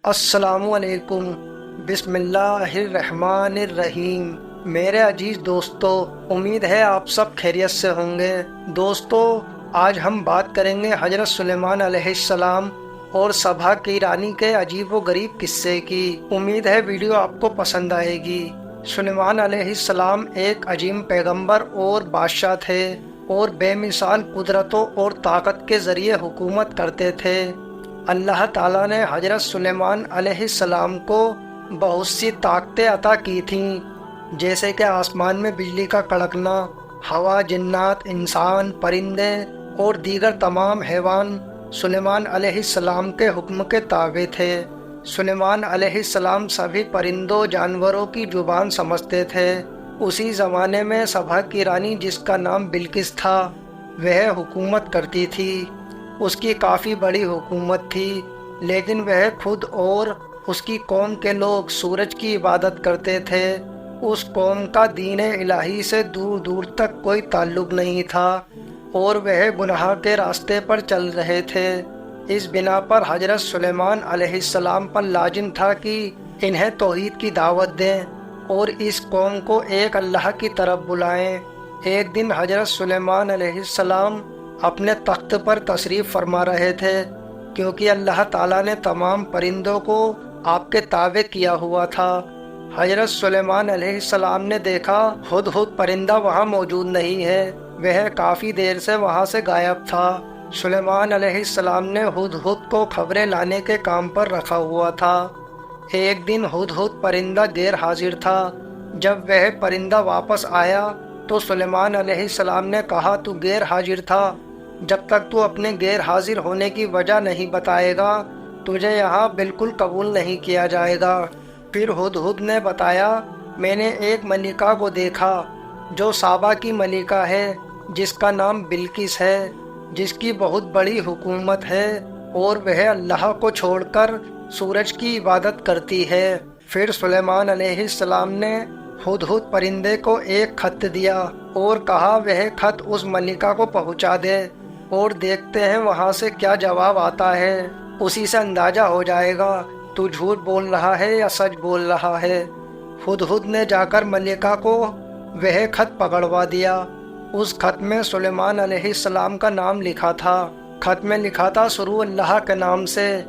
السلام علیکم۔ بسم اللہ الرحمن الرحیم۔ میرے عزیز دوستو، امید ہے آپ سب خیریت سے ہوں گے۔ دوستو، آج ہم بات کریں گے حضرت سلیمان علیہ السلام اور سبا کی رانی کے عجیب و غریب قصے کی۔ امید ہے ویڈیو آپ کو پسند آئے گی۔ سلیمان علیہ السلام ایک عظیم پیغمبر اور بادشاہ تھے اور بے مثال قدرتوں اور طاقت کے ذریعے حکومت کرتے تھے۔ اللہ تعالیٰ نے حضرت سلیمان علیہ السلام کو بہت سی طاقتیں عطا کی تھیں، جیسے کہ آسمان میں بجلی کا کڑکنا، ہوا، جنات، انسان، پرندے اور دیگر تمام حیوان سلیمان علیہ السلام کے حکم کے تابع تھے۔ سلیمان علیہ السلام سبھی پرندوں جانوروں کی زبان سمجھتے تھے۔ اسی زمانے میں سبا کی رانی، جس کا نام بلقیس تھا، وہ حکومت کرتی تھی۔ اس کی کافی بڑی حکومت تھی، لیکن وہ خود اور اس کی قوم کے لوگ سورج کی عبادت کرتے تھے۔ اس قوم کا دین الہی سے دور دور تک کوئی تعلق نہیں تھا اور وہ گناہ کے راستے پر چل رہے تھے۔ اس بنا پر حضرت سلیمان علیہ السلام پر لازم تھا کہ انہیں توحید کی دعوت دیں اور اس قوم کو ایک اللہ کی طرف بلائیں۔ ایک دن حضرت سلیمان علیہ السلام اپنے تخت پر تشریف فرما رہے تھے، کیونکہ اللہ تعالیٰ نے تمام پرندوں کو آپ کے تابع کیا ہوا تھا۔ حضرت سلیمان علیہ السلام نے دیکھا ہدہد پرندہ وہاں موجود نہیں ہے، وہ کافی دیر سے وہاں سے غائب تھا۔ سلیمان علیہ السلام نے ہدہد کو خبریں لانے کے کام پر رکھا ہوا تھا۔ ایک دن ہدہد پرندہ غیر حاضر تھا۔ جب وہ پرندہ واپس آیا تو سلیمان علیہ السلام نے کہا، تو غیر حاضر تھا، جب تک تو اپنے غیر حاضر ہونے کی وجہ نہیں بتائے گا تجھے یہاں بالکل قبول نہیں کیا جائے گا۔ پھر ہدہد نے بتایا، میں نے ایک ملکہ کو دیکھا جو سابا کی ملکہ ہے، جس کا نام بلقیس ہے، جس کی بہت بڑی حکومت ہے اور وہ اللہ کو چھوڑ کر سورج کی عبادت کرتی ہے۔ پھر سلیمان علیہ السلام نے ہدہد پرندے کو ایک خط دیا اور کہا وہ خط اس ملکہ کو پہنچا دے اور دیکھتے ہیں وہاں سے کیا جواب آتا ہے، اسی سے اندازہ ہو جائے گا تو جھوٹ بول رہا ہے یا سچ بول رہا ہے۔ ہدہد نے جا کر ملکہ کو وہ خط پکڑوا دیا۔ اس خط میں سلیمان علیہ السلام کا نام لکھا تھا۔ خط میں لکھا تھا، شروع اللہ کے نام سے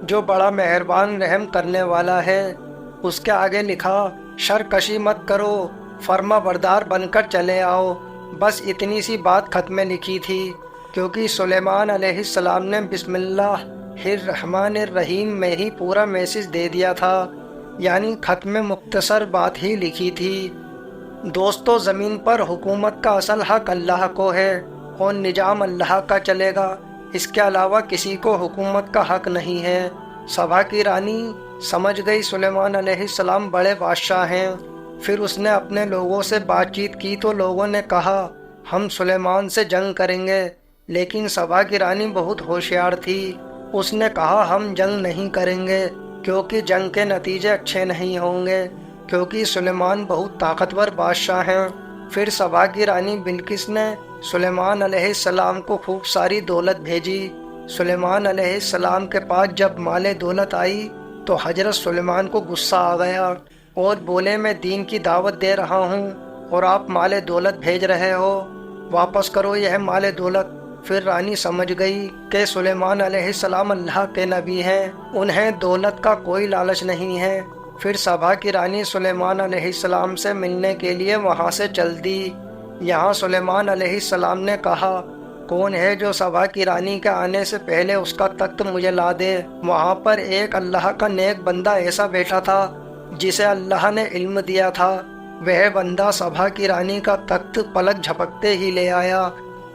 جو بڑا مہربان رحم کرنے والا ہے۔ اس کے آگے لکھا، شرکشی مت کرو، فرما بردار بن کر چلے آؤ۔ بس اتنی سی بات خط میں لکھی تھی، کیونکہ سلیمان علیہ السلام نے بسم اللہ الرحمن الرحیم میں ہی پورا میسج دے دیا تھا، یعنی خط میں مختصر بات ہی لکھی تھی۔ دوستو، زمین پر حکومت کا اصل حق اللہ کو ہے اور نظام اللہ کا چلے گا، اس کے علاوہ کسی کو حکومت کا حق نہیں ہے۔ سبا کی رانی سمجھ گئی سلیمان علیہ السلام بڑے بادشاہ ہیں۔ پھر اس نے اپنے لوگوں سے بات چیت کی تو لوگوں نے کہا، ہم سلیمان سے جنگ کریں گے، لیکن سبا کی رانی بہت ہوشیار تھی۔ اس نے کہا، ہم جنگ نہیں کریں گے، کیونکہ جنگ کے نتیجے اچھے نہیں ہوں گے، کیونکہ سلیمان بہت طاقتور بادشاہ ہیں۔ پھر سبا کی رانی بلقیس نے سلیمان علیہ السلام کو خوب ساری دولت بھیجی۔ سلیمان علیہ السلام کے پاس جب مال دولت آئی تو حضرت سلیمان کو غصہ آ گیا اور بولے، میں دین کی دعوت دے رہا ہوں اور آپ مال دولت بھیج رہے ہو، واپس کرو یہ مال دولت۔ پھر رانی سمجھ گئی کہ سلیمان علیہ السلام اللہ کے نبی ہیں، انہیں دولت کا کوئی لالچ نہیں ہے۔ پھر سبا کی رانی سلیمان علیہ السلام سے ملنے کے لیے وہاں سے چل دی۔ یہاں سلیمان علیہ السلام نے کہا، کون ہے جو سبا کی رانی کے آنے سے پہلے اس کا تخت مجھے لا دے؟ وہاں پر ایک اللہ کا نیک بندہ ایسا بیٹھا تھا جسے اللہ نے علم دیا تھا۔ وہ بندہ سبا کی رانی کا تخت پلک جھپکتے ہی لے آیا۔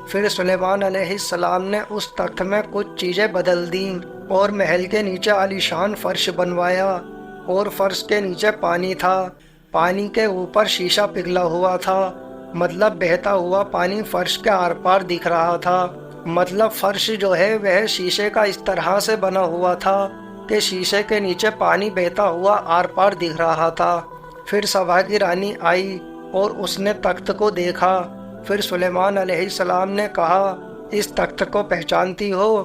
پھر سلیمان علیہ السلام نے اس تخت میں کچھ چیزیں بدل دیں اور محل کے نیچے عالیشان فرش بنوایا اور فرش کے نیچے پانی تھا۔ پانی کے اوپر شیشہ پگھلا ہوا تھا، مطلب بہتا ہوا پانی فرش کے آر پار دکھ رہا تھا۔ مطلب فرش جو ہے وہ شیشے کا اس طرح سے بنا ہوا تھا کہ شیشے کے نیچے پانی بہتا ہوا آر پار دکھ رہا تھا۔ پھر سبا کی رانی آئی اور اس نے تخت کو دیکھا۔ پھر سلیمان علیہ السلام نے کہا، اس تخت کو پہچانتی ہو؟